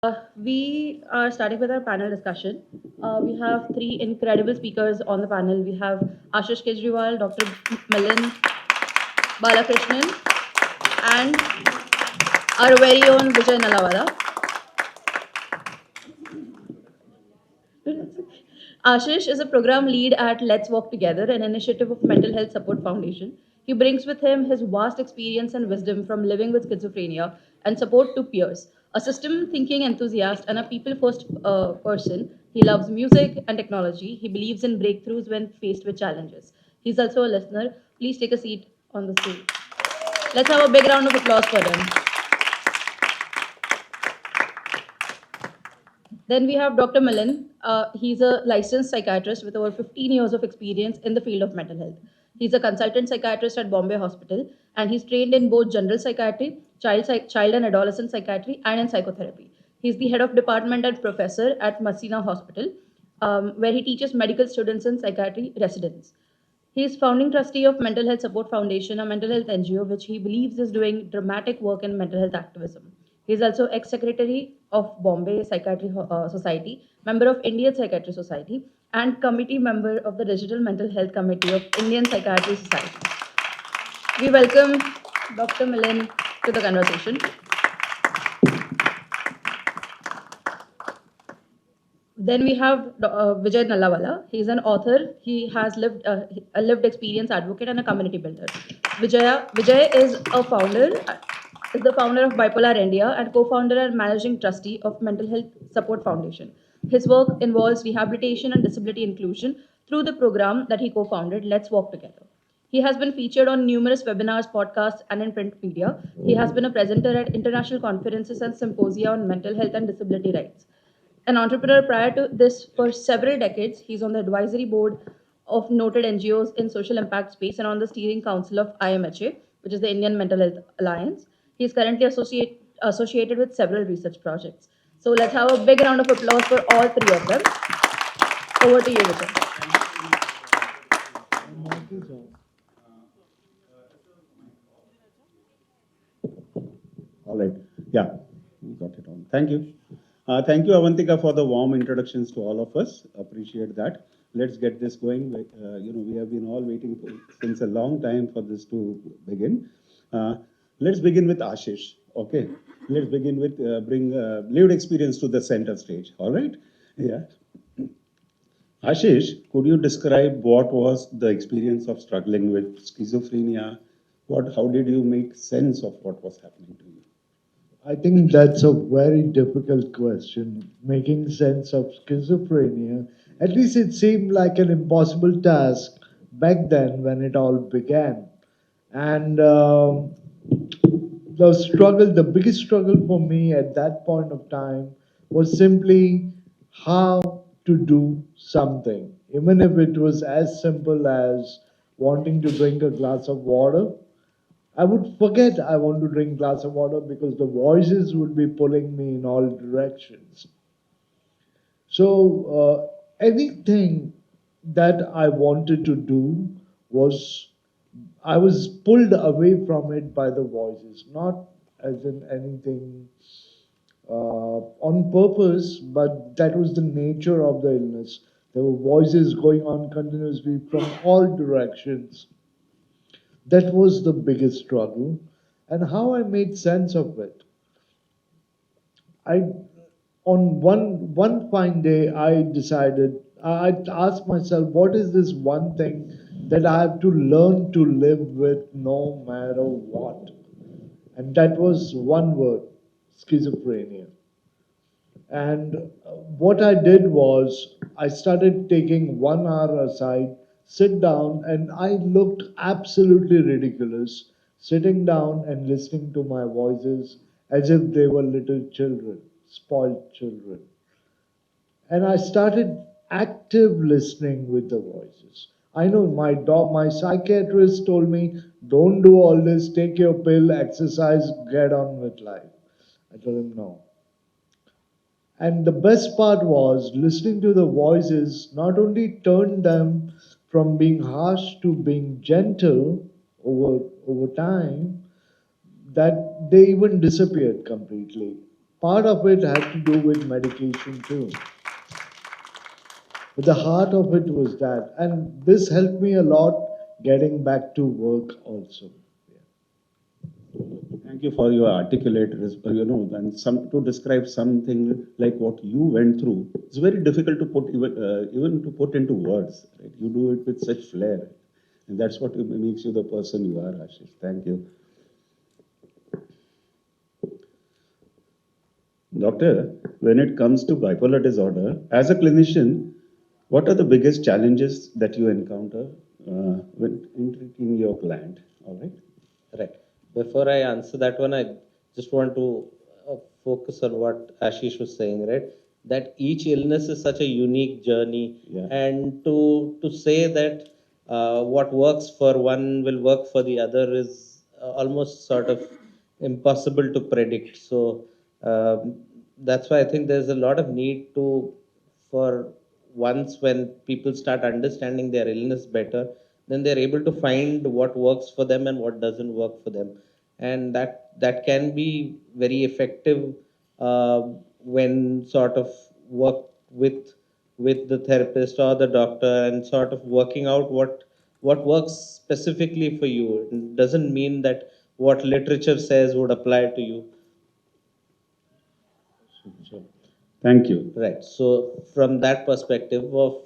We are starting with our panel discussion. We have three incredible speakers on the panel. We have Ashish Kejriwal, Dr. Milan Balakrishnan, and our very own Vijay Nalawala. Ashish is a program lead at Let's Walk Together, an initiative of Mental Health Support Foundation. He brings with him his vast experience and wisdom from living with schizophrenia and support to peers. A system thinking enthusiast and a people first person, he loves music and technology. He believes in breakthroughs when faced with challenges. He's also a listener. Please take a seat on the stage. Let's have a big round of applause for him. Then we have Dr. Milan. He's a licensed psychiatrist with over 15 years of experience in the field of mental health. He's a consultant psychiatrist at Bombay Hospital, and he's trained in both general psychiatry, child and adolescent psychiatry, and in psychotherapy. He's the head of department and professor at Masina Hospital, where he teaches medical students and psychiatry residents. He is founding trustee of Mental Health Support Foundation, a mental health NGO which he believes is doing dramatic work in mental health activism. He is also ex-secretary of Bombay Psychiatric Society, member of Indian Psychiatric Society, and committee member of the Digital Mental Health Committee of Indian Psychiatric Society. We welcome Dr. Milan to the conversation. Then we have Vijay Nallawala. He's an author. He has lived a lived experience advocate and a community builder. Vijay is the founder of Bipolar India and co-founder and managing trustee of Mental Health Support Foundation. His work involves rehabilitation and disability inclusion through the program that he co-founded, Let's Walk Together. He has been featured on numerous webinars, podcasts, and in print media. He has been a presenter at international conferences and symposia on mental health and disability rights. An entrepreneur prior to this for several decades, he's on the advisory board of noted NGOs in social impact space and on the steering council of IMHA, which is the Indian Mental Health Alliance. He is currently associated with several research projects. So let's have a big round of applause for all three of them. Over to you, Vijay. All right. Yeah, we got it on. Thank you. Thank you, Avantika, for the warm introductions to all of us. Appreciate that. Let's get this going. We have been all waiting since a long time for this to begin. Let's begin with Ashish. Okay. Let's begin with bring lived experience to the center stage. All right. Yeah. Ashish, could you describe what was the experience of struggling with schizophrenia? How did you make sense of what was happening to you? I think that's a very difficult question. Making sense of schizophrenia, at least it seemed like an impossible task back then when it all began. And the biggest struggle for me at that point of time was simply how to do something, even if it was as simple as wanting to drink a glass of water. I would forget I want to drink glass of water because the voices would be pulling me in all directions. So anything that I wanted to do was I was pulled away from it by the voices, not as in anything on purpose, but that was the nature of the illness. There were voices going on continuously from all directions. That was the biggest struggle, and how I made sense of it. I, on one fine day, I decided. I asked myself, what is this one thing that I have to learn to live with no matter what? And that was one word: schizophrenia. And what I did was, I started taking 1 hour aside, sit down, and I looked absolutely ridiculous, sitting down and listening to my voices as if they were little children, spoiled children. And I started active listening with the voices. I know my psychiatrist told me, don't do all this, take your pill, exercise, get on with life. I told him no. And the best part was listening to the voices not only turned them from being harsh to being gentle over time, that they even disappeared completely. Part of it had to do with medication too. But the heart of it was that. And this helped me a lot getting back to work also. Thank you for your articulate, and to describe something like what you went through. It's very difficult to put even to put into words. Right? You do it with such flair, and that's what makes you the person you are, Ashish. Thank you, Doctor. When it comes to bipolar disorder, as a clinician, what are the biggest challenges that you encounter when in treating your client? All right. Right. Before I answer that one, I just want to focus on what Ashish was saying, right? That each illness is such a unique journey, Yeah. and to say that what works for one will work for the other is almost sort of impossible to predict. So that's why I think there's a lot of need to for once when people start understanding their illness better, then they're able to find what works for them and what doesn't work for them, and that can be very effective when sort of work with the therapist or the doctor and sort of working out what works specifically for you. It doesn't mean that what literature says would apply to you. Sure. Thank you. Right. So from that perspective of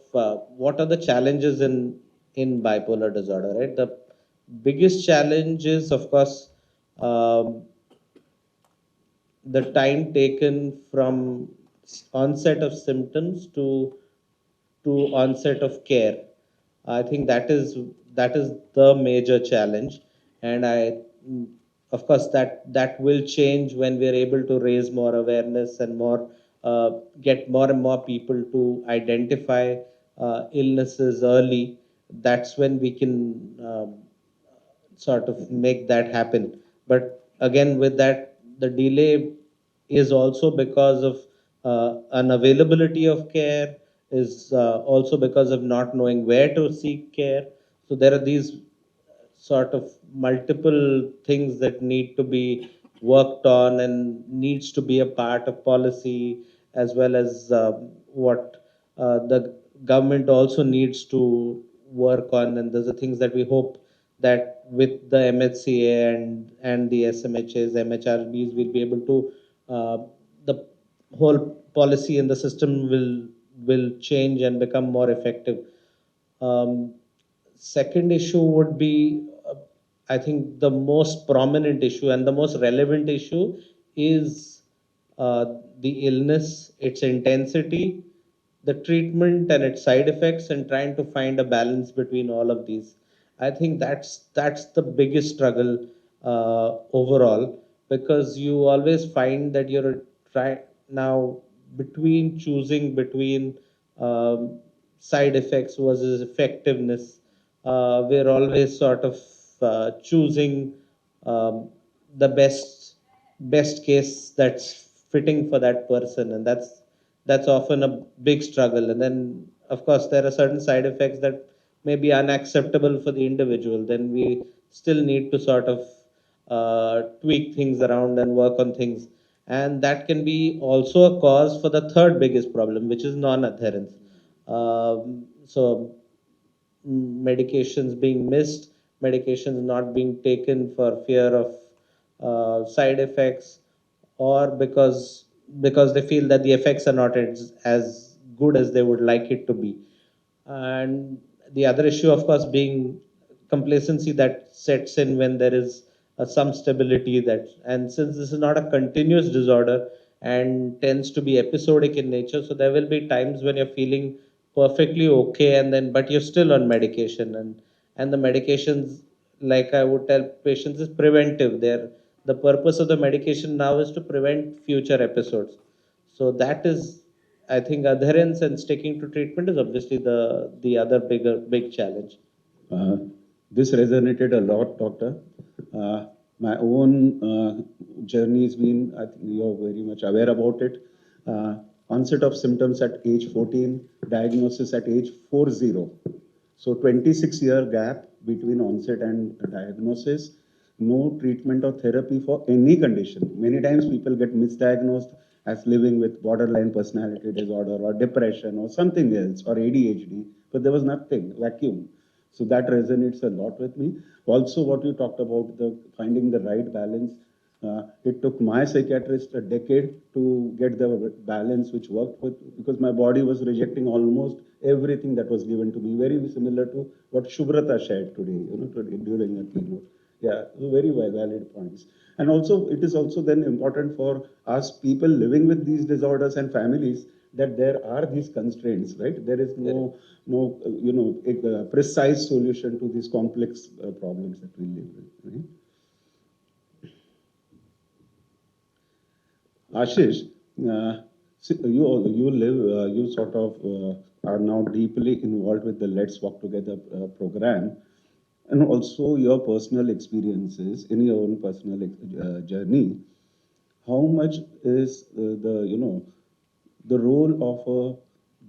what are the challenges in bipolar disorder, right? The biggest challenge is, of course, um, the time taken from onset of symptoms to onset of care. I think that is the major challenge, and of course, that will change when we are able to raise more awareness and get more and more people to identify illnesses early. That's when we can sort of make that happen. But again, with that, the delay is also because of unavailability of care, is also because of not knowing where to seek care. So there are these sort of multiple things that need to be worked on and needs to be a part of policy, as well as what the government also needs to work on. And those are things that we hope that with the MHCA and the SMHs, MHRBs, we'll be able to the whole policy and the system will change and become more effective. Um, Second issue would be, I think, the most prominent issue and the most relevant issue is the illness, its intensity, the treatment, and its side effects, and trying to find a balance between all of these. I think that's the biggest struggle overall, because you always find that you're trying now between choosing between side effects versus effectiveness. We're always sort of choosing um, the best case that's fitting for that person, and that's often a big struggle. And then, of course, there are certain side effects that may be unacceptable for the individual. Then we still need to sort of tweak things around and work on things, and that can be also a cause for the third biggest problem, which is non-adherence. So medications being missed, medications not being taken for fear of side effects, or because they feel that the effects are not as good as they would like it to be. And the other issue, of course, being complacency that sets in when there is some stability. That, and since this is not a continuous disorder and tends to be episodic in nature, so there will be times when you're feeling perfectly okay, and then but you're still on medication, and the medications, like I would tell patients, is preventive. The purpose of the medication now is to prevent future episodes. So that is, I think, adherence and sticking to treatment is obviously the other big challenge. Uh, this resonated a lot, Doctor. My own journey has been, I think you're very much aware about it. Onset of symptoms at age 14, diagnosis at age 40. So 26-year gap between onset and diagnosis, no treatment or therapy for any condition. Many times people get misdiagnosed as living with borderline personality disorder or depression or something else or ADHD, but there was nothing, vacuum. So that resonates a lot with me. Also, what you talked about, the finding the right balance. It took my psychiatrist a decade to get the balance which worked with, because my body was rejecting almost everything that was given to me. Very similar to what Shubrata shared today, today during the keynote. Yeah, very valid points. And also, it is also then important for us people living with these disorders and families that there are these constraints, right? There is no a precise solution to these complex problems that we live with, right? Ashish, you sort of are now deeply involved with the Let's Walk Together program, and also your personal experiences in your own personal journey. How much is the role of a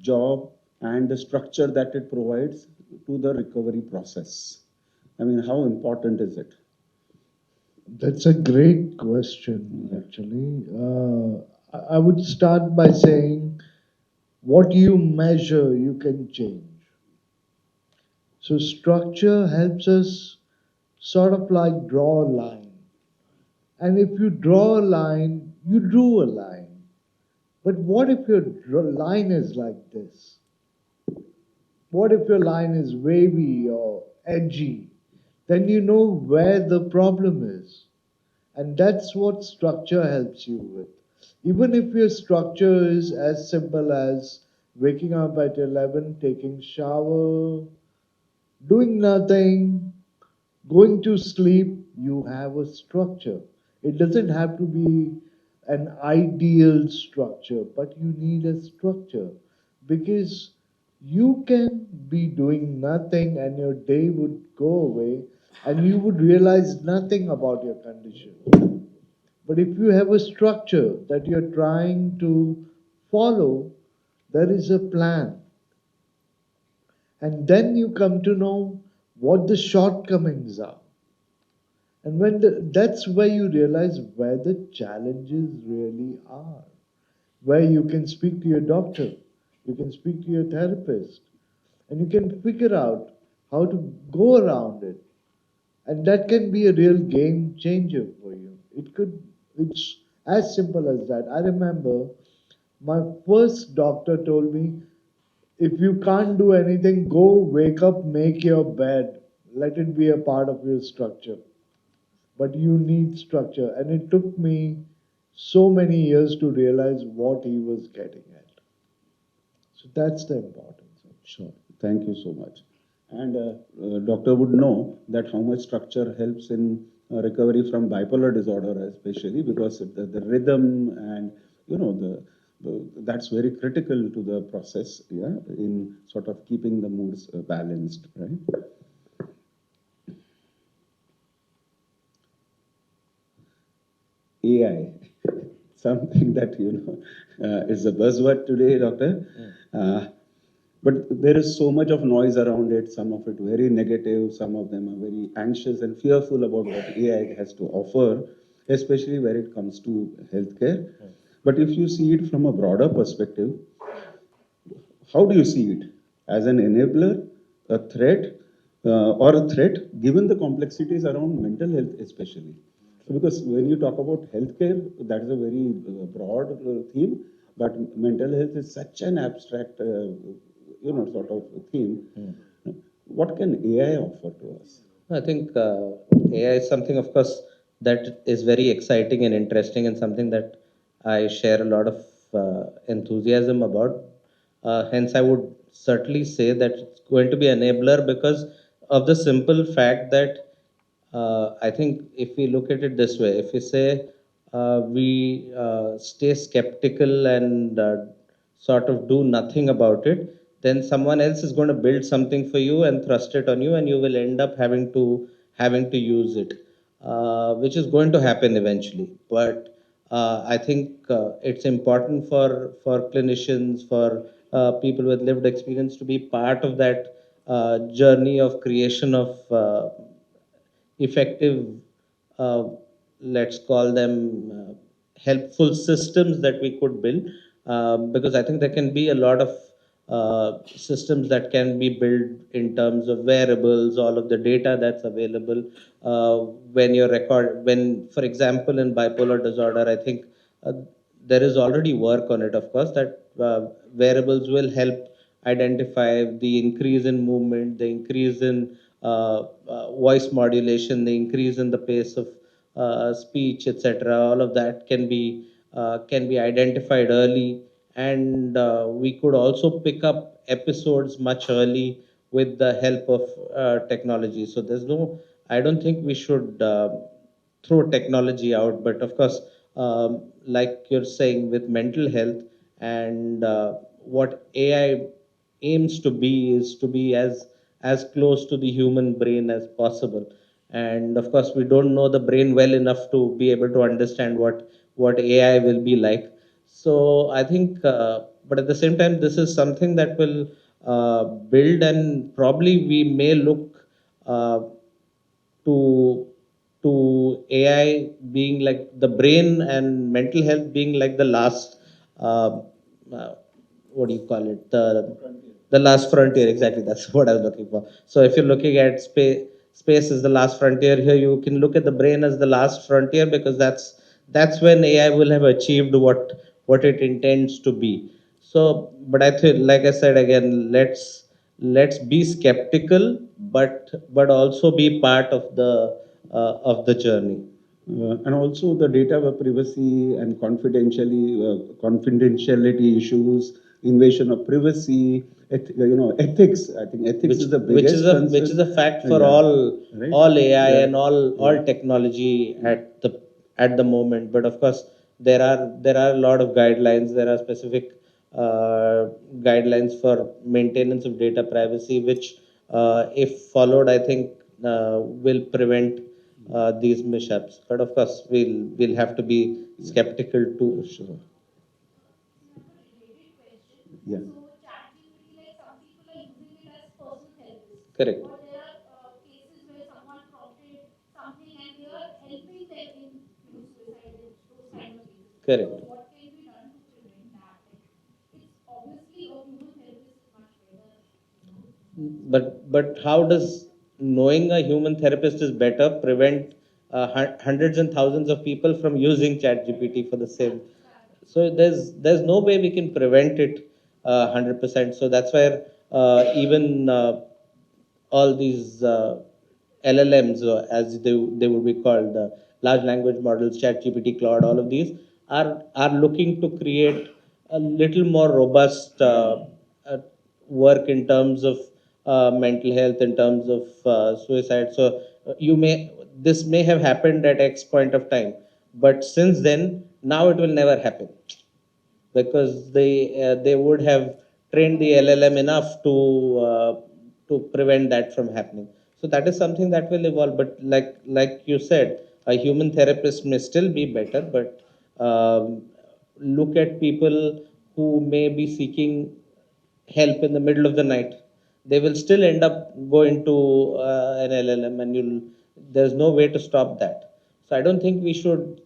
job and the structure that it provides to the recovery process? I mean, how important is it? That's a great question, actually. I would start by saying what you measure, you can change. So, structure helps us sort of like draw a line. And if you draw a line, you drew a line. But what if your line is like this? What if your line is wavy or edgy? Then you know where the problem is. And that's what structure helps you with. Even if your structure is as simple as waking up at 11, taking shower, doing nothing, going to sleep, you have a structure. It doesn't have to be an ideal structure, but you need a structure because you can be doing nothing and your day would go away and you would realize nothing about your condition. But if you have a structure that you're trying to follow, there is a plan. And then you come to know what the shortcomings are. And that's where you realize where the challenges really are. Where you can speak to your doctor, you can speak to your therapist, and you can figure out how to go around it. And that can be a real game changer for you. It's as simple as that. I remember my first doctor told me, if you can't do anything, go wake up, make your bed, let it be a part of your structure. But you need structure. And it took me so many years to realize what he was getting at. So that's the importance of it. Sure. Thank you so much. And doctor would know that how much structure helps in recovery from bipolar disorder, especially because the rhythm and that's very critical to the process, yeah, in sort of keeping the moods balanced, right? AI, something that is a buzzword today, doctor. But there is so much of noise around it, some of it very negative, some of them are very anxious and fearful about what AI has to offer, especially where it comes to healthcare. But if you see it from a broader perspective, how do you see it? As an enabler, a threat, or a threat given the complexities around mental health, especially? So because when you talk about healthcare, that is a very broad theme, but mental health is such an abstract, sort of theme. What can AI offer to us? I think AI is something, of course, that is very exciting and interesting, and something that I share a lot of enthusiasm about. Hence, I would certainly say that it's going to be enabler because of the simple fact that I think if we look at it this way, if we say we stay skeptical and sort of do nothing about it, then someone else is going to build something for you and thrust it on you, and you will end up having to use it, which is going to happen eventually. But I think it's important for clinicians, for people with lived experience to be part of that journey of creation of effective, uh, let's call them helpful systems that we could build, because I think there can be a lot of systems that can be built in terms of wearables, all of the data that's available. When you record, when, for example, in bipolar disorder, I think there is already work on it, of course, that wearables will help identify the increase in movement, the increase in voice modulation, the increase in the pace of speech, etc. All of that can be identified early, and we could also pick up episodes much early with the help of technology. So there's no, I don't think we should throw technology out, but of course, like you're saying, with mental health and what AI aims to be is to be as close to the human brain as possible. And of course, we don't know the brain well enough to be able to understand what AI will be like. So I think, but at the same time, this is something that will build, and probably we may look uh, to AI being like the brain, and mental health being like the last, uh, uh, what do you call it? The last frontier. Exactly, that's what I was looking for. So if you're looking at space is the last frontier. Here you can look at the brain as the last frontier, because that's when AI will have achieved what it intends to be. So, but I think, like I said again, let's be skeptical, but also be part of the journey. And also the data privacy and confidentiality issues, invasion of privacy, ethics. I think ethics is the biggest concern. Which is a fact for Yeah. Right? all AI Yeah. and all technology at the moment. But of course, there are a lot of guidelines. There are specific guidelines for maintenance of data privacy, which, if followed, I think will prevent these mishaps. But of course, we'll have to be skeptical too. Sure. Yeah. Correct. Correct. But how does knowing a human therapist is better prevent hundreds and thousands of people from using ChatGPT for the same? So there's no way we can prevent it 100%. So that's where even all these LLMs, as they would be called, large language models, ChatGPT, Claude, all of these are looking to create a little more robust uh, work in terms of mental health, in terms of suicide. So you may this may have happened at X point of time, but since then, now it will never happen, because they would have trained the LLM enough to prevent that from happening. So that is something that will evolve. But like you said, a human therapist may still be better. But look at people who may be seeking help in the middle of the night. They will still end up going to an LLM, and there's no way to stop that. So I don't think we should,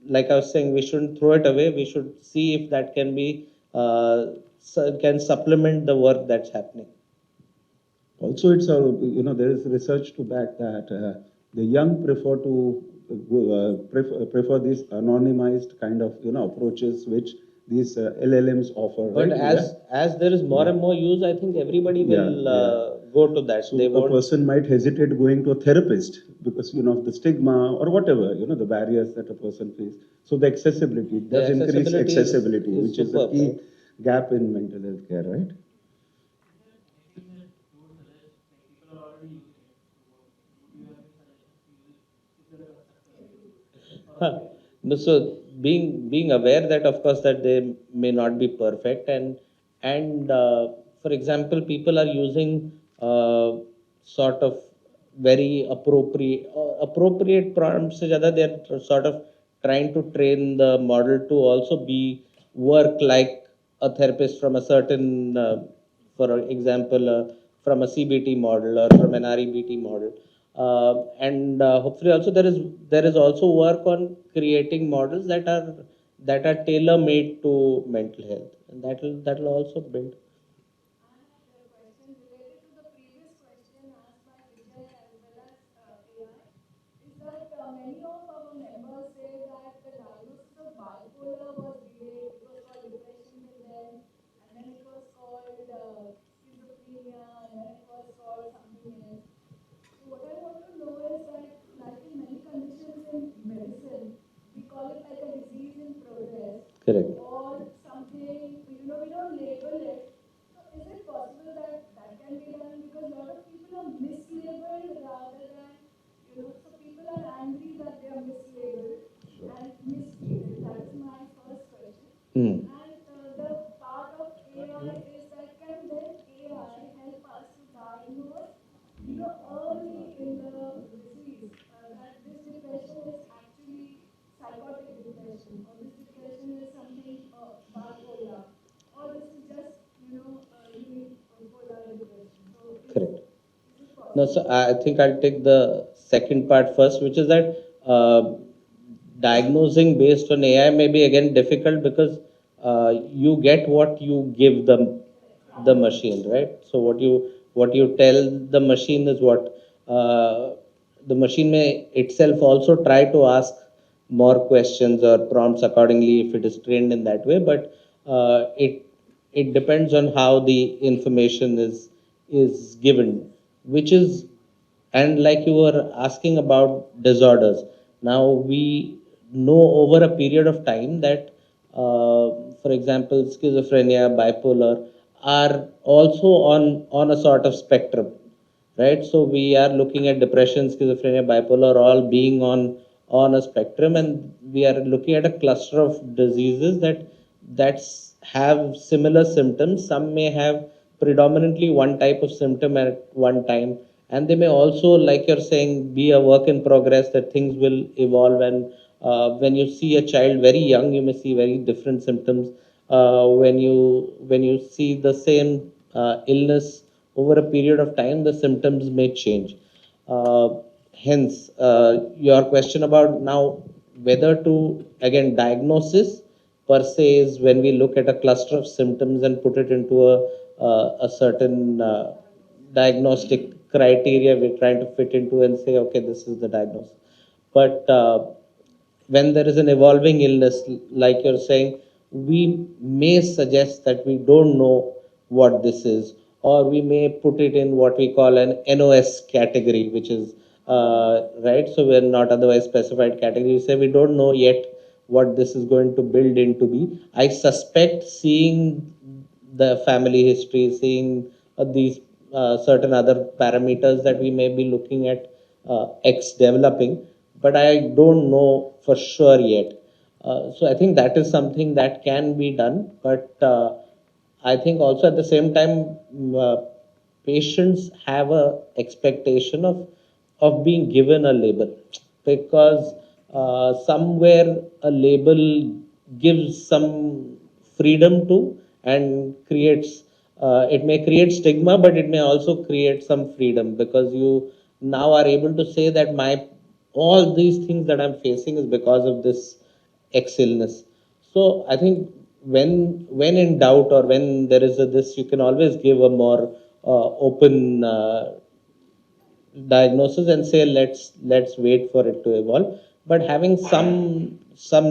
like I was saying, we shouldn't throw it away. We should see if that can be can supplement the work that's happening. Also, it's a, there is research to back that the young prefer to prefer these anonymized kind of approaches which these LLMs offer. But right? as there is more and more use, I think everybody will go to that. So They a won't. person might hesitate going to a therapist because of the stigma or whatever, the barriers that a person faces. So the accessibility does increase accessibility, which is a key gap in mental health care, right? Huh. No, so being aware that, of course, that they may not be perfect, and for example, people are using sort of very appropriate prompts. They're sort of trying to train the model to also be work like a therapist from a certain, for example, from a CBT model or from an REBT model. And hopefully also there is also work on creating models that are tailor made to mental health, and that will also build. Question related to the previous question asked by Vijay as well as AI is that many of our members say that the diagnosis of bipolar was delayed. It was called depression till then, and then it was called schizophrenia, and then it was called something else. So what I want to know is that, like in many conditions in medicine, we call it like a disease in progress Correct. or something, we don't label it. So is it possible that that can be done? Because a lot of people are mislabeled rather than, so people are angry that they are mislabeled and mistreated. That is my first question. Hmm. And the part of AI is that can then AI help us to diagnose, early in the disease that this depression is actually psychotic depression, or this depression is something bipolar, or this is just, unipolar depression. So Correct. is it No, possible? so I think I'll take the second part first, which is that diagnosing based on AI may be again difficult because you get what you give the machine, right? So what you tell the machine is what the machine may itself also try to ask more questions or prompts accordingly if it is trained in that way, but it depends on how the information is given, which is, and like you were asking about disorders, now we know over a period of time that, for example, schizophrenia, bipolar are also on a sort of spectrum, right? So we are looking at depression, schizophrenia, bipolar all being on a spectrum, and we are looking at a cluster of diseases that's have similar symptoms. Some may have predominantly one type of symptom at one time, and they may also, like you're saying, be a work in progress, that things will evolve. And when you see a child very young, you may see very different symptoms. When you see the same illness over a period of time, the symptoms may change. Uh, Hence, your question about now whether to, again, diagnosis per se is when we look at a cluster of symptoms and put it into a certain diagnostic criteria we're trying to fit into and say, okay, this is the diagnosis. But when there is an evolving illness, like you're saying, we may suggest that we don't know what this is, or we may put it in what we call an NOS category, which is right. So we're not otherwise specified category. We say we don't know yet what this is going to build into be. I suspect, seeing the family history, seeing these certain other parameters, that we may be looking at X developing, but I don't know for sure yet. So I think that is something that can be done, but I think also at the same time, patients have a expectation of being given a label, because somewhere a label gives some freedom to, and creates, it may create stigma, but it may also create some freedom, because you now are able to say that my all these things that I'm facing is because of this X illness. So I think when in doubt, or when there is this, you can always give a more open diagnosis and say, let's wait for it to evolve. But having some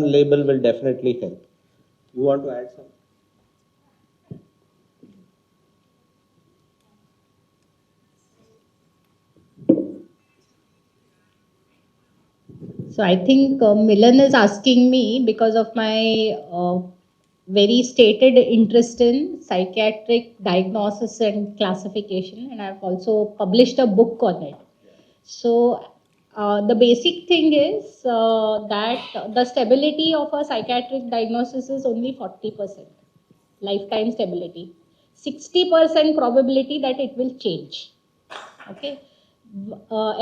label will definitely help. You want to add something? So I think Milan is asking me because of my very stated interest in psychiatric diagnosis and classification, and I've also published a book on it. So the basic thing is that the stability of a psychiatric diagnosis is only 40%, lifetime stability. 60% probability that it will change. Okay,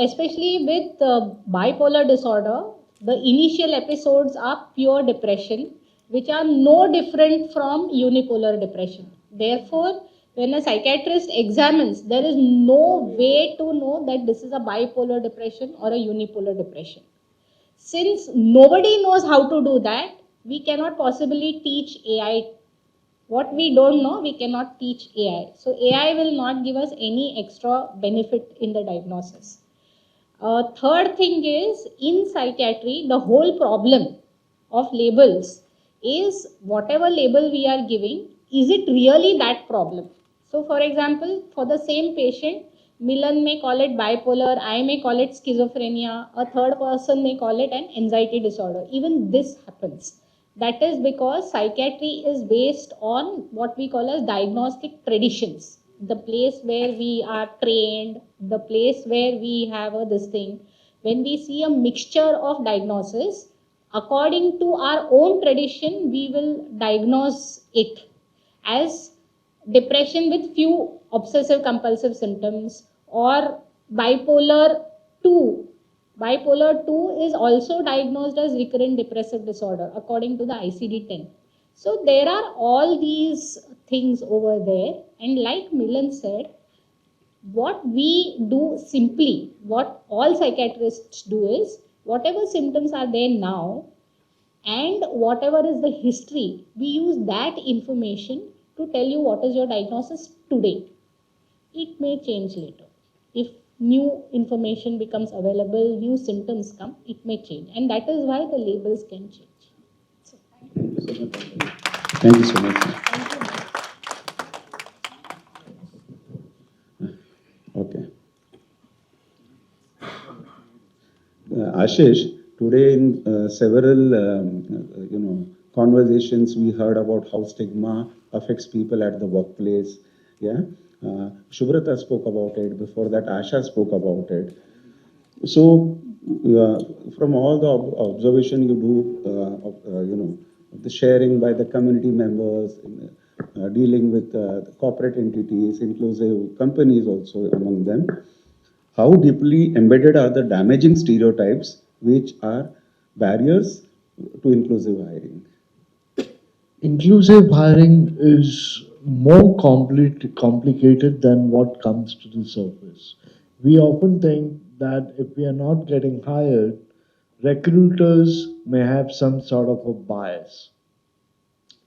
especially with bipolar disorder, the initial episodes are pure depression, which are no different from unipolar depression. Therefore, When a psychiatrist examines, there is no way to know that this is a bipolar depression or a unipolar depression. Since nobody knows how to do that, we cannot possibly teach AI. What we don't know, we cannot teach AI. So AI will not give us any extra benefit in the diagnosis. Third thing is, in psychiatry, the whole problem of labels is whatever label we are giving, is it really that problem? So, for example, for the same patient, Milan may call it bipolar, I may call it schizophrenia, a third person may call it an anxiety disorder. Even this happens. That is because psychiatry is based on what we call as diagnostic traditions, the place where we are trained, the place where we have this thing. When we see a mixture of diagnosis, according to our own tradition, we will diagnose it as depression with few obsessive compulsive symptoms, or bipolar 2. Bipolar 2 is also diagnosed as recurrent depressive disorder according to the ICD 10. So there are all these things over there, and like Milan said, what we do simply, what all psychiatrists do is, whatever symptoms are there now and whatever is the history, we use that information to tell you what is your diagnosis today. It may change later. If new information becomes available, new symptoms come, it may change. And that is why the labels can change. So, thank you. Thank you so much. Okay. Ashish, today in several conversations we heard about how stigma affects people at the workplace. Yeah, Shubrata spoke about it. Before that, Asha spoke about it. So, from all the observation you do, the sharing by the community members, dealing with the corporate entities, inclusive companies also among them, how deeply embedded are the damaging stereotypes which are barriers to inclusive hiring? Inclusive hiring is more complicated than what comes to the surface. We often think that if we are not getting hired, recruiters may have some sort of a bias.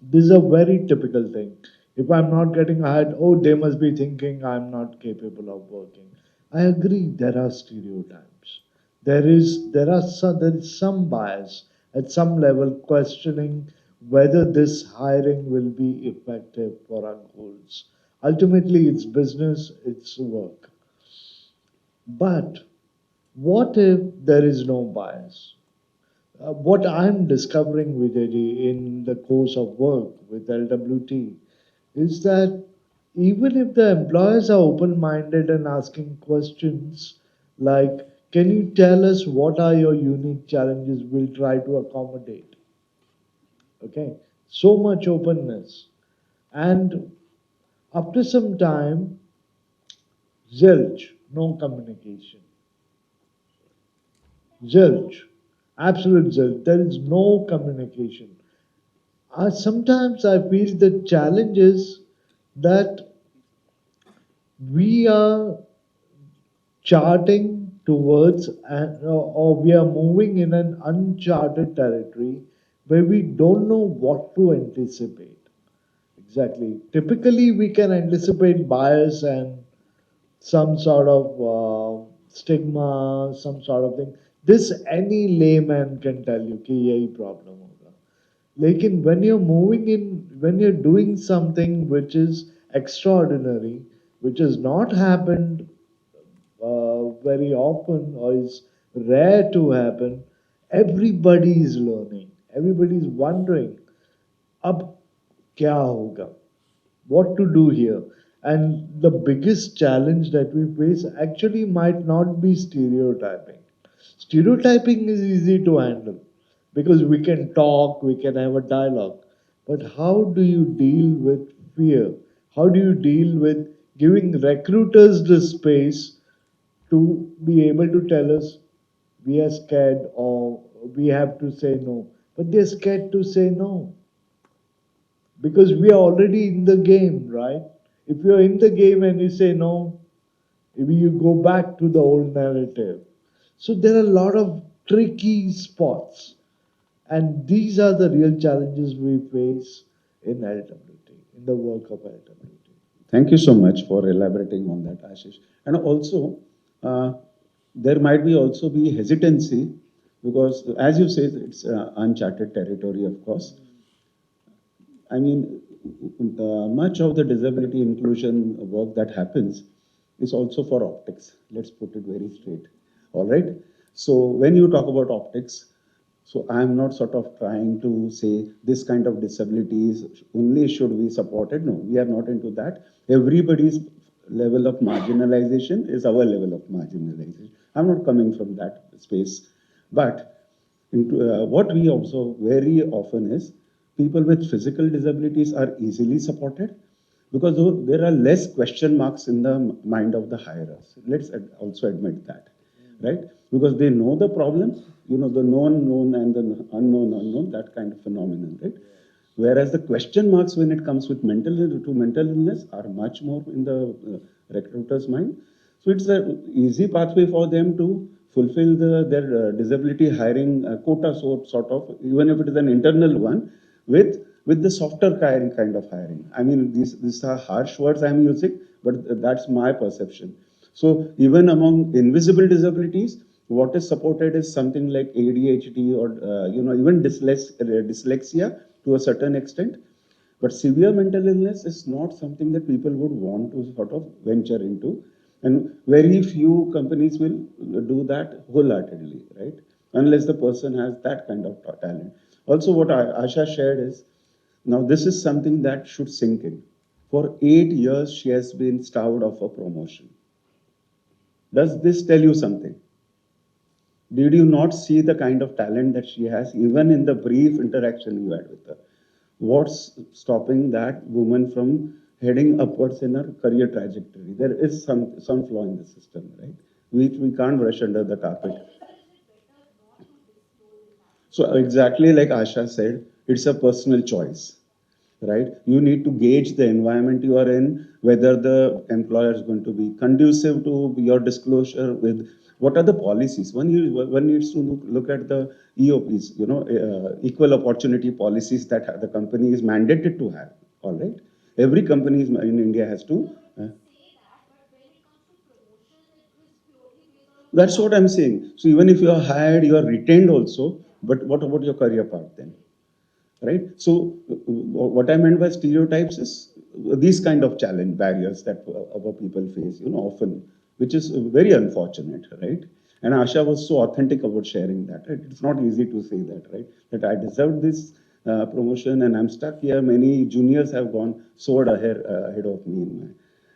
This is a very typical thing. If I'm not getting hired, oh, they must be thinking I'm not capable of working. I agree, there are stereotypes. There is some bias at some level questioning whether this hiring will be effective for our goals. Ultimately, it's business, it's work. But what if there is no bias? What I'm discovering, Vijayji, in the course of work with LWT is that even if the employers are open minded and asking questions like, can you tell us what are your unique challenges? We'll try to accommodate. Okay, so much openness. And after some time, zilch, no communication. Zilch, absolute zilch. There is no communication. Sometimes I feel the challenge is that we are charting towards or we are moving in an uncharted territory where we don't know what to anticipate. Exactly. Typically, we can anticipate bias and some sort of stigma, some sort of thing. This any layman can tell you कि यही problem होगा. लेकिन when you're doing something which is extraordinary, which has not happened very often or is rare to happen, everybody is learning. Everybody is wondering, अब क्या होगा? What to do here? And the biggest challenge that we face actually might not be stereotyping. Stereotyping is easy to handle because we can talk, we can have a dialogue. But how do you deal with fear? How do you deal with giving recruiters the space to be able to tell us we are scared or we have to say no? But they're scared to say no because we are already in the game, right? If you're in the game and you say no, maybe you go back to the old narrative. So there are a lot of tricky spots. And these are the real challenges we face in LWT, in the work of LWT. Thank you so much for elaborating on that, Ashish. And also, uh, there might be also be hesitancy because, as you said, it's uncharted territory, of course. I mean, much of the disability inclusion work that happens is also for optics. Let's put it very straight. All right. So when you talk about optics, so I'm not sort of trying to say this kind of disabilities only should be supported. No, we are not into that. Everybody's level of marginalization is our level of marginalization. I'm not coming from that space. But what we observe very often is people with physical disabilities are easily supported because there are less question marks in the mind of the hierarchs. Let's also admit that, right? Because they know the problem, the known known and the unknown unknown, that kind of phenomenon, right? Whereas the question marks when it comes with mental illness are much more in the recruiter's mind. So it's an easy pathway for them to fulfill their disability hiring quota, sort of, even if it is an internal one, with the softer kind of hiring. I mean, these are harsh words I'm using, but that's my perception. So even among invisible disabilities, what is supported is something like ADHD or even dyslexia to a certain extent. But severe mental illness is not something that people would want to sort of venture into. And very few companies will do that wholeheartedly, right? Unless the person has that kind of talent. Also, what Asha shared is, now this is something that should sink in. For 8 years, she has been starved of a promotion. Does this tell you something? Did you not see the kind of talent that she has, even in the brief interaction you had with her? What's stopping that woman from heading upwards in her career trajectory? There is some flaw in the system, right? We can't brush under the carpet. So exactly like Asha said, it's a personal choice, right? You need to gauge the environment you are in, whether the employer is going to be conducive to your disclosure with what are the policies. One needs to look at the EOPs, equal opportunity policies that the company is mandated to have. All right, every company in India has to. That's what I'm saying. So even if you are hired, you are retained also. But what about your career path then? Right? So what I meant by stereotypes is these kind of challenge barriers that our people face, often, which is very unfortunate, right? And Asha was so authentic about sharing that. Right? It's not easy to say that, right? That I deserved this promotion and I'm stuck here. Many juniors have gone soared ahead of me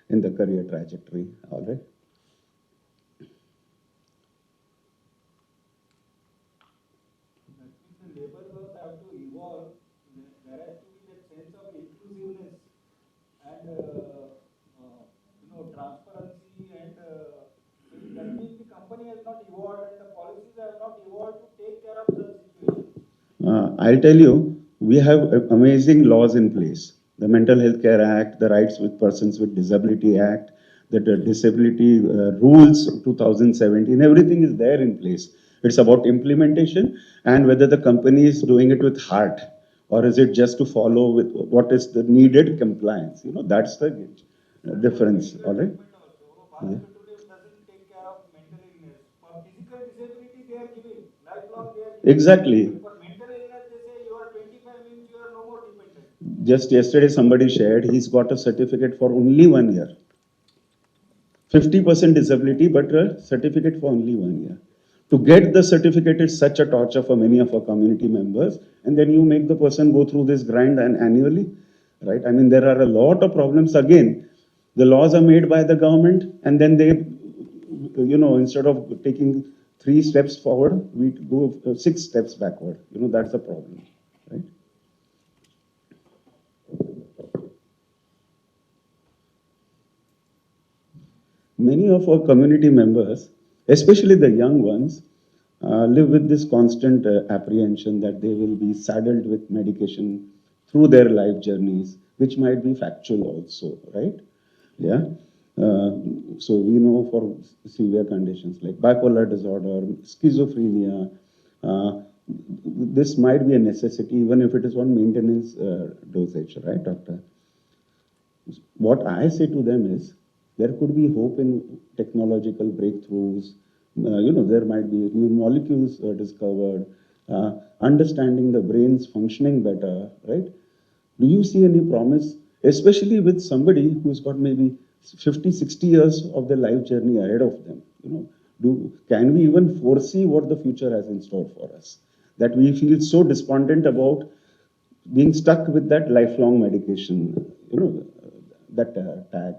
in the career trajectory. All right. Labor laws have to evolve. There has to be that sense of inclusiveness and transparency, and that means the company has not evolved and the policies have not evolved to take care of such situations. I'll tell you, we have amazing laws in place. The Mental Health Care Act, the Rights with Persons with Disability Act, the Disability Rules 2017, everything is there in place. It's about implementation and whether the company is doing it with heart or is it just to follow with what is the needed compliance. That's the difference. All right. Yeah. Doesn't take care of mental illness. For physical disability, they are giving lifelong. They are giving. Exactly. For mental illness, they say you are 25 means you are no more dependent. Just yesterday, somebody shared he's got a certificate for only 1 year. 50% disability, but a certificate for only 1 year. To get the certificate is such a torture for many of our community members, and then you make the person go through this grind and annually, right? I mean, there are a lot of problems. Again, the laws are made by the government, and then they, instead of taking 3 steps forward, we go 6 steps backward. That's the problem, right? Many of our community members, especially the young ones, live with this constant apprehension that they will be saddled with medication through their life journeys, which might be factual also, right? Yeah. Uh, so we know for severe conditions like bipolar disorder, schizophrenia, this might be a necessity even if it is on maintenance dosage, right, doctor? What I say to them is there could be hope in technological breakthroughs. There might be new molecules discovered, understanding the brain's functioning better, right? Do you see any promise, especially with somebody who's got maybe 50, 60 years of their life journey ahead of them? Can we even foresee what the future has in store for us? That we feel so despondent about being stuck with that lifelong medication, that tag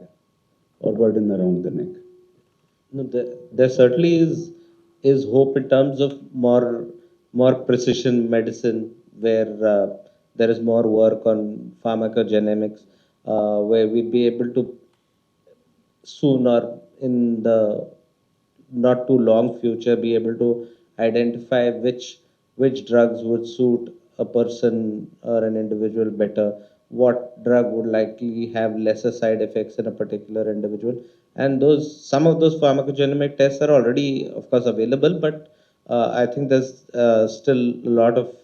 or burden around the neck. No, there certainly is hope in terms of more precision medicine where there is more work on pharmacogenomics, where we'd be able to soon or in the not too long future be able to identify which drugs would suit a person or an individual better, what drug would likely have lesser side effects in a particular individual. And those some of those pharmacogenomic tests are already of course available, but I think there's still a lot of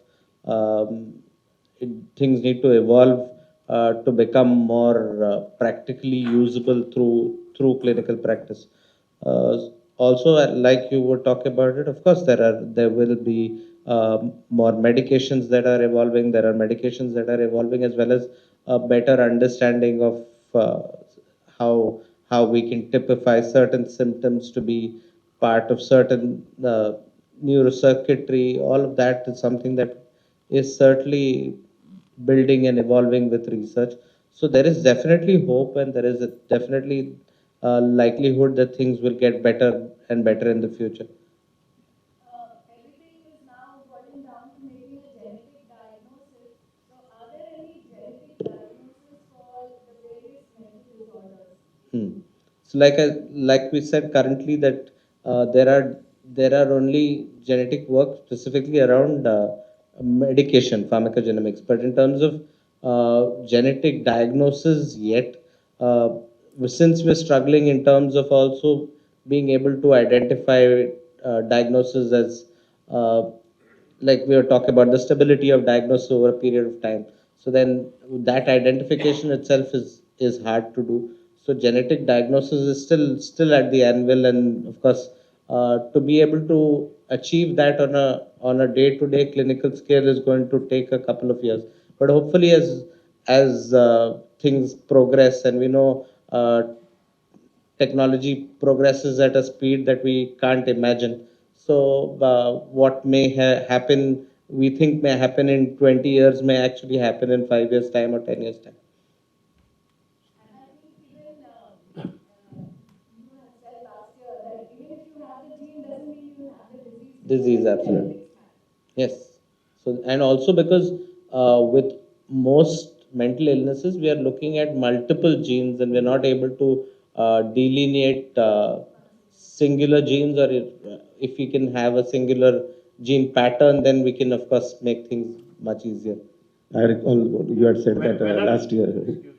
things need to evolve to become more practically usable through clinical practice. Also, like you were talking about it, of course, there will be more medications that are evolving. There are medications that are evolving as well as a better understanding of uh, how we can typify certain symptoms to be part of certain neurocircuitry. All of that is something that is certainly building and evolving with research. So there is definitely hope, and there is definitely likelihood that things will get better and better in the future. Everything is now boiling down to making a genetic diagnosis. So, are there any genetic diagnoses for the various mental disorders? Hmm. So like we said currently that there are only genetic work specifically around medication pharmacogenomics, but in terms of genetic diagnosis yet, uh, since we're struggling in terms of also being able to identify diagnosis as uh, like we were talking about the stability of diagnosis over a period of time. So then that identification itself is hard to do. So genetic diagnosis is still at the anvil, and of course, to be able to achieve that on a day-to-day clinical scale is going to take a couple of years. But hopefully, as things progress, and we know technology progresses at a speed that we can't imagine. So, what may happen, we think may happen in 20 years, may actually happen in 5 years' time or 10 years' time. And I think even you had said last year that even if you have the gene doesn't mean you have the disease because Disease, absolutely. epigenetics matter. Yes. So, and also because with most mental illnesses, we are looking at multiple genes and we're not able to delineate singular genes, or if we can have a singular gene pattern, then we can, of course, make things much easier. I recall what you had said that last year. Excuse me.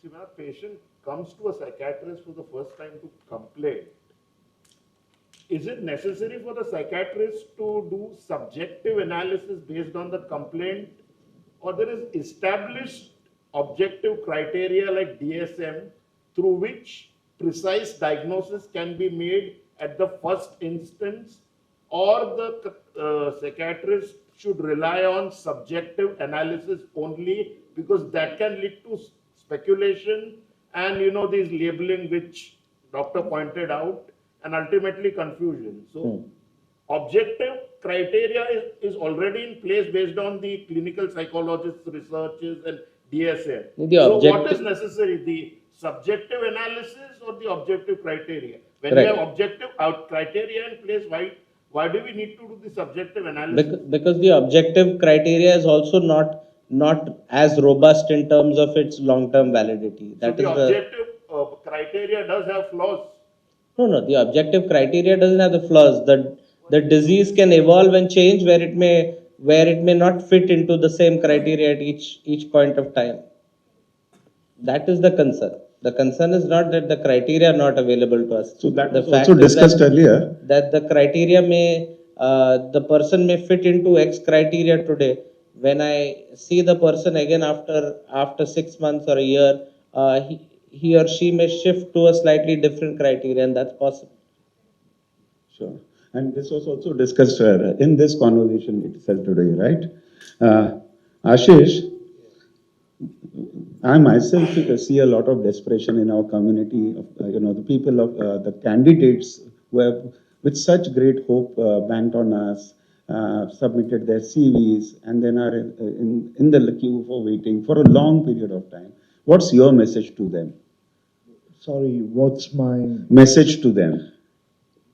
See, when a patient comes to a psychiatrist for the first time to complain, is it necessary for the psychiatrist to do subjective analysis based on the complaint, or there is established objective criteria like DSM through which precise diagnosis can be made at the first instance, or the psychiatrist should rely on subjective analysis only because that can lead to speculation and these labeling which doctor pointed out, and ultimately confusion. So objective criteria is already in place based on the clinical psychologists researches and DSM. So what is necessary, the subjective analysis or the objective criteria? When you have objective criteria in place, why do we need to do the subjective analysis? Because the objective criteria is also not as robust in terms of its long-term validity. So the objective criteria does have flaws. No, the objective criteria doesn't have the flaws. The disease can evolve and change where it may not fit into the same criteria at each point of time. That is the concern. The concern is not that the criteria are not available to us. So that the was fact also is discussed earlier. that the criteria may, the person may fit into X criteria today. When I see the person again after 6 months or a year, he or she may shift to a slightly different criteria, and that's possible. Sure. And this was also discussed in this conversation itself today, right? Ashish, I myself see a lot of desperation in our community. The people of the candidates who have, with such great hope, banked on us, submitted their CVs, and then are in the queue for waiting for a long period of time. What's your message to them? Sorry, what's my Message to them.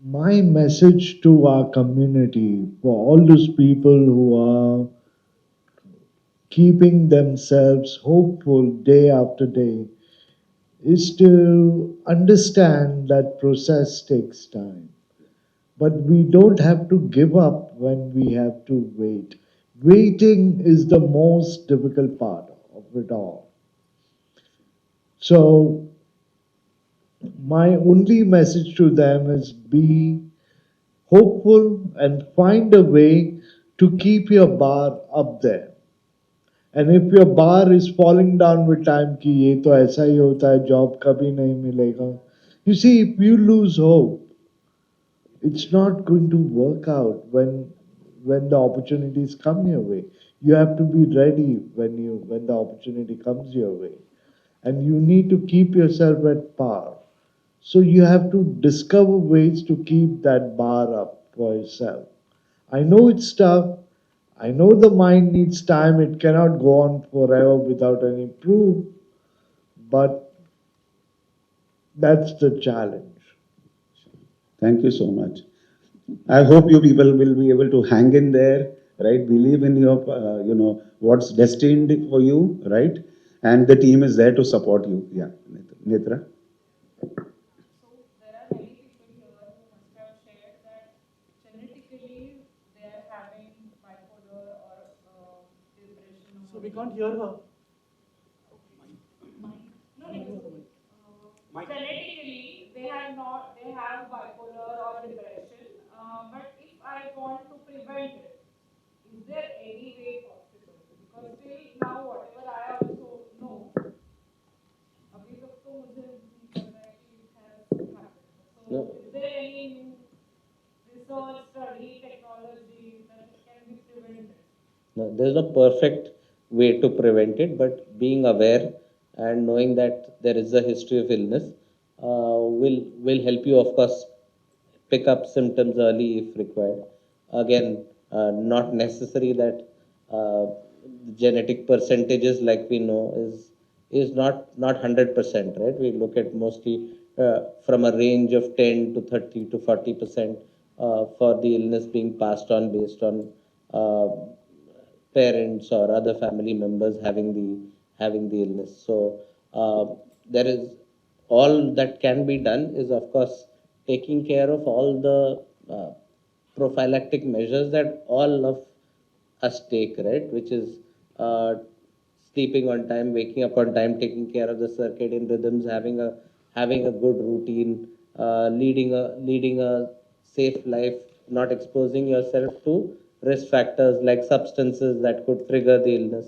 my message to our community, for all those people who are keeping themselves hopeful day after day, is to understand that process takes time. But we don't have to give up when we have to wait. Waiting is the most difficult part of it all. So, my only message to them is be hopeful and find a way to keep your bar up there. And if your bar is falling down with time कि ये तो ऐसा ही होता है job कभी नहीं मिलेगा, you see, if you lose hope, it's not going to work out when the opportunities come your way. You have to be ready when the opportunity comes your way, and you need to keep yourself at par. So you have to discover ways to keep that bar up for yourself. I know it's tough. I know the mind needs time. It cannot go on forever without any proof, but that's the challenge. Thank you so much. I hope you people will be able to hang in there, right? Believe in your, what's destined for you, right? And the team is there to support you. Yeah, Netra. So there are many people here who must have shared that genetically they are having bipolar or depression. So we can't hear her. No, no. Genetically, they have bipolar or depression. But if I want to prevent it, is there any way possible? Because till now, whatever I also know, अभी तक तो मुझे नहीं लग रहा है कि it has happened. So, No. is there any new research, study, technology that it can be prevented? No, there's no perfect way to prevent it, but being aware and knowing that there is a history of illness will help you, of course, pick up symptoms early if required. Again, not necessary that genetic percentages, like we know, is not 100%, right? We look at mostly from a range of 10 to 30 to 40% for the illness being passed on based on uh, parents or other family members having the illness. So there is, all that can be done is, of course, taking care of all the prophylactic measures that all of us take, right? Which is sleeping on time, waking up on time, taking care of the circadian rhythms, having a good routine, leading a safe life, not exposing yourself to risk factors like substances that could trigger the illness.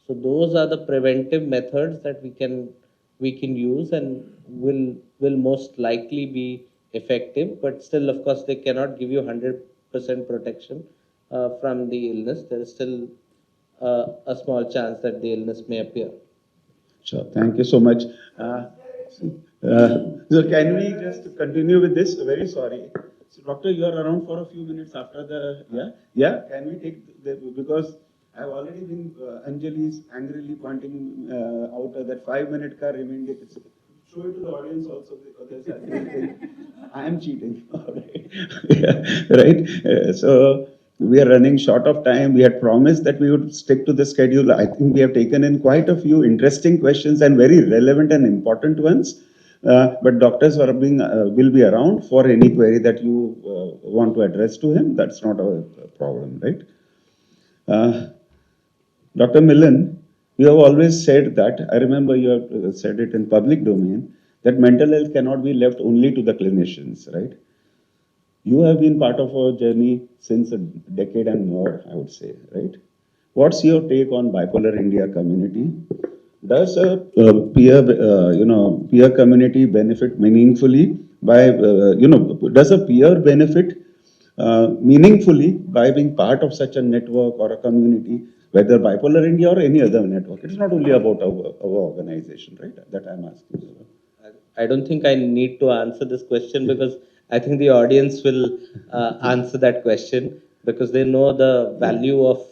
So those are the preventive methods that we can use and will most likely be effective. But still, of course, they cannot give you 100% protection from the illness. There is still a small chance that the illness may appear. Sure. Thank you so much. So can we just continue with this? Very sorry. So doctor, you are around for a few minutes after the, yeah? Can we take the, because I've already been, Anjali's angrily pointing out that 5-minute car remaining. Show it to the audience also, because I am cheating. All right. Yeah, right. So we are running short of time. We had promised that we would stick to the schedule. I think we have taken in quite a few interesting questions and very relevant and important ones. But doctors will be around for any query that you want to address to him. That's not a problem, right? Dr. Milan, You have always said that, I remember you have said it in public domain, that mental health cannot be left only to the clinicians, right? You have been part of our journey since a decade and more, I would say, right? What's your take on bipolar India community? Does a peer community benefit meaningfully by, does a peer benefit meaningfully by being part of such a network or a community, whether bipolar India or any other network? It's not only about our organization, right? That I'm asking you. I don't think I need to answer this question because I think the audience will answer that question because they know the value of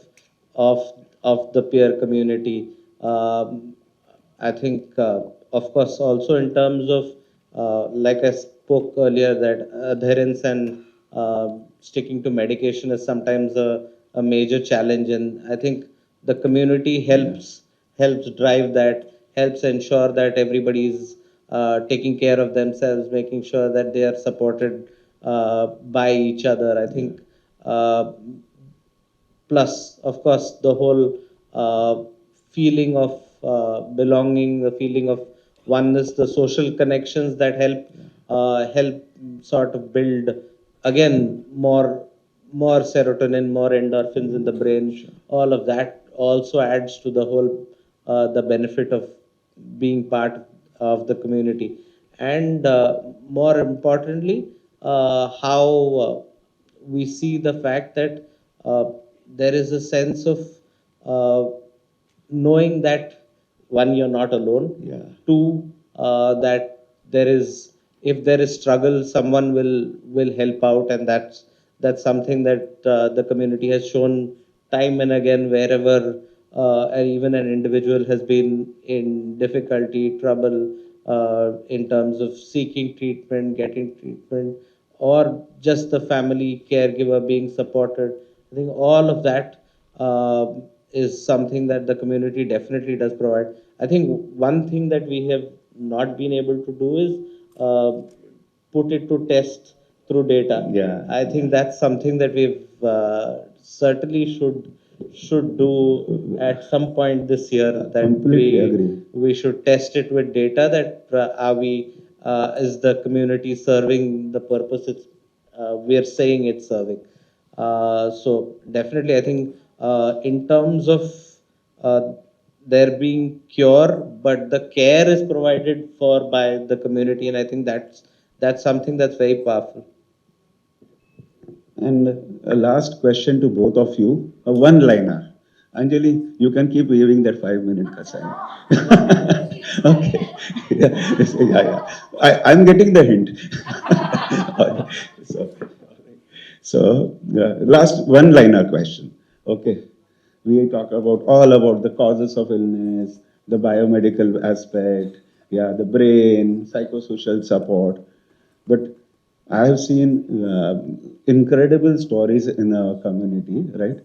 of the peer community. I think, of course, also in terms of like I spoke earlier, that adherence and sticking to medication is sometimes a major challenge, and I think the community helps drive that, helps ensure that everybody is taking care of themselves, making sure that they are supported by each other. I think uh, plus, of course, the whole feeling of belonging, the feeling of oneness, the social connections that help sort of build again more serotonin, more endorphins in the brain. All of that also adds to the whole the benefit of being part of the community, and more importantly, how we see the fact that there is a sense of uh, knowing that one, you're not alone. Yeah. Two, that there is, if there is struggle, someone will help out, and that's something that the community has shown time and again wherever and even an individual has been in difficulty, trouble, in terms of seeking treatment, getting treatment, or just the family caregiver being supported. I think all of that is something that the community definitely does provide. I think one thing that we have not been able to do is put it to test through data. Yeah. I think that's something that we've certainly should do at some point this year. That Completely agree. we should test it with data. That are we is the community serving the purpose it's we are saying it's serving. So definitely, I think in terms of uh, there being cure, but the care is provided for by the community, and I think that's something that's very powerful. And a last question to both of you, a one-liner. Anjali, you can keep waving that 5 minute kasai. Okay. Yeah. I'm getting the hint. so, last one-liner question. Okay. We talk about all about the causes of illness, the biomedical aspect, yeah, the brain, psychosocial support. But I have seen incredible stories in our community, right?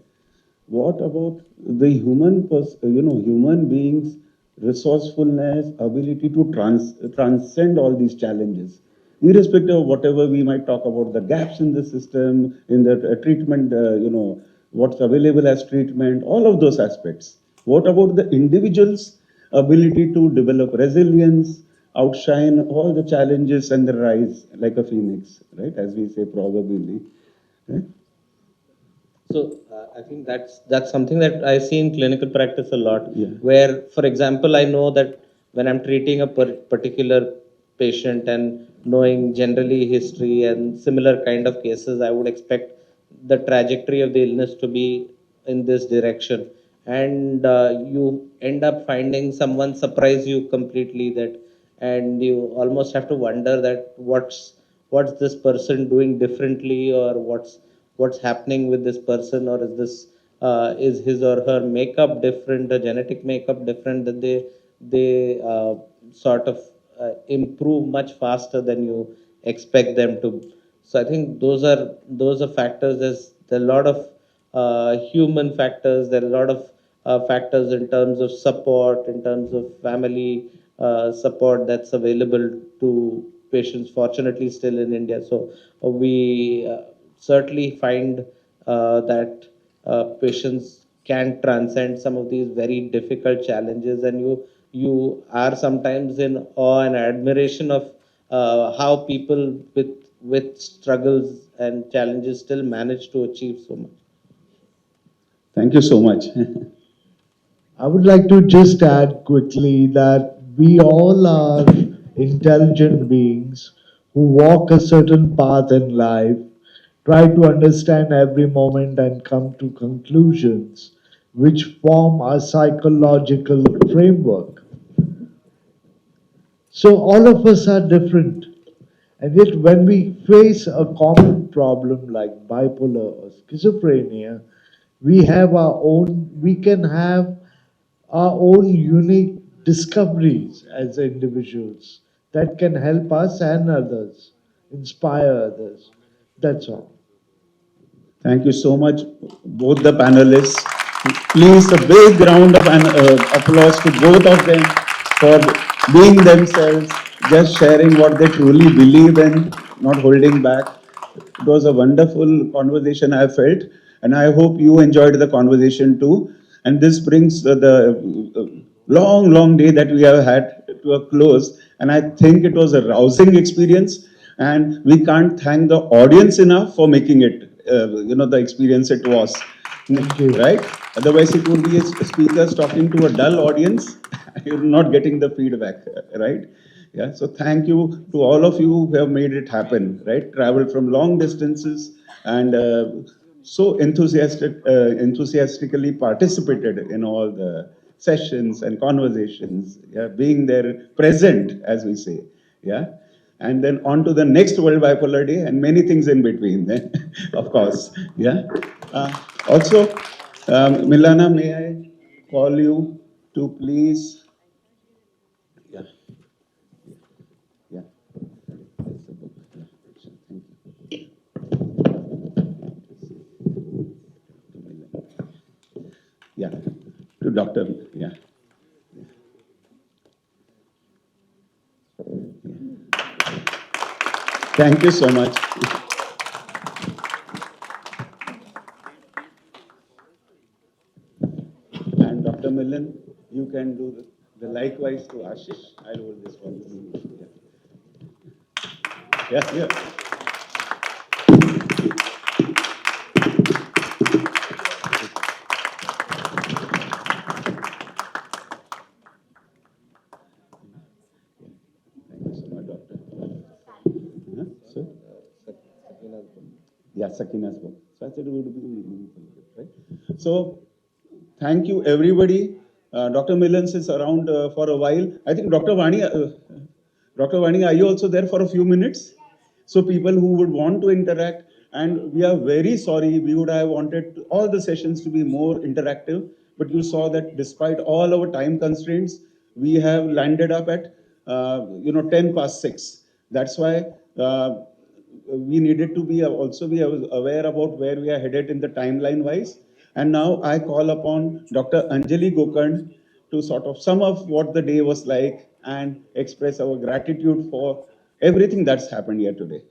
What about the human beings' resourcefulness, ability to transcend all these challenges, irrespective of whatever we might talk about the gaps in the system, in the treatment, what's available as treatment, all of those aspects. What about the individual's ability to develop resilience, outshine all the challenges and the rise like a phoenix, right? As we say, probably. Right? So I think that's something that I see in clinical practice a lot. Yeah. Where, for example, I know that when I'm treating a particular patient and knowing generally history and similar kind of cases, I would expect the trajectory of the illness to be in this direction, and you end up finding someone surprise you completely, that, and you almost have to wonder that what's this person doing differently, or what's happening with this person, or is his or her makeup different, a genetic makeup different, that they sort of improve much faster than you expect them to. So I think those are factors. There's a lot of human factors. There are a lot of factors in terms of support, in terms of family support that's available to patients. Fortunately, still in India, so we certainly find that patients can transcend some of these very difficult challenges, and you are sometimes in awe and admiration of how people with struggles and challenges still manage to achieve so much. Thank you so much. I would like to just add quickly that we all are intelligent beings who walk a certain path in life, try to understand every moment and come to conclusions which form our psychological framework. So all of us are different. And yet, when we face a common problem like bipolar or schizophrenia, we can have our own unique discoveries as individuals that can help us and others, inspire others. That's all. Thank you so much, both the panelists. Please, a big round of applause to both of them for being themselves, just sharing what they truly believe in, not holding back. It was a wonderful conversation I felt, and I hope you enjoyed the conversation too. And this brings the long, long day that we have had to a close. And I think it was a rousing experience, and we can't thank the audience enough for making it, the experience it was. Thank you. Right? Otherwise, it would be speakers talking to a dull audience. You're not getting the feedback, right? Yeah. So thank you to all of you who have made it happen. Right? Traveled from long distances and so enthusiastically participated in all the sessions and conversations. Yeah, being there, present, as we say. Yeah. And then on to the next World Bipolar Day and many things in between, of course. Yeah. Also, Milana, may I call you to please? Yeah. Yeah. There's the book. Yeah. Thank you. Yeah. To Dr. Yeah. Thank you so much. And Dr. Milan, you can do the likewise to Ashish. I'll hold this one. Yeah. Yeah, yeah. Thank you so much, Doctor. Huh? So? Yeah, Sakina's book. So I said it would be meaningful, right? So thank you, everybody. Dr. Millens is around for a while. I think Dr. Vani, are you also there for a few minutes? So people who would want to interact, and we are very sorry, we would have wanted all the sessions to be more interactive, but you saw that despite all our time constraints, we have landed up at 10 past 6. That's why we needed to be also be aware about where we are headed in the timeline wise. And now I call upon Dr. Anjali Gokand to sort of sum up what the day was like and express our gratitude for everything that's happened here today.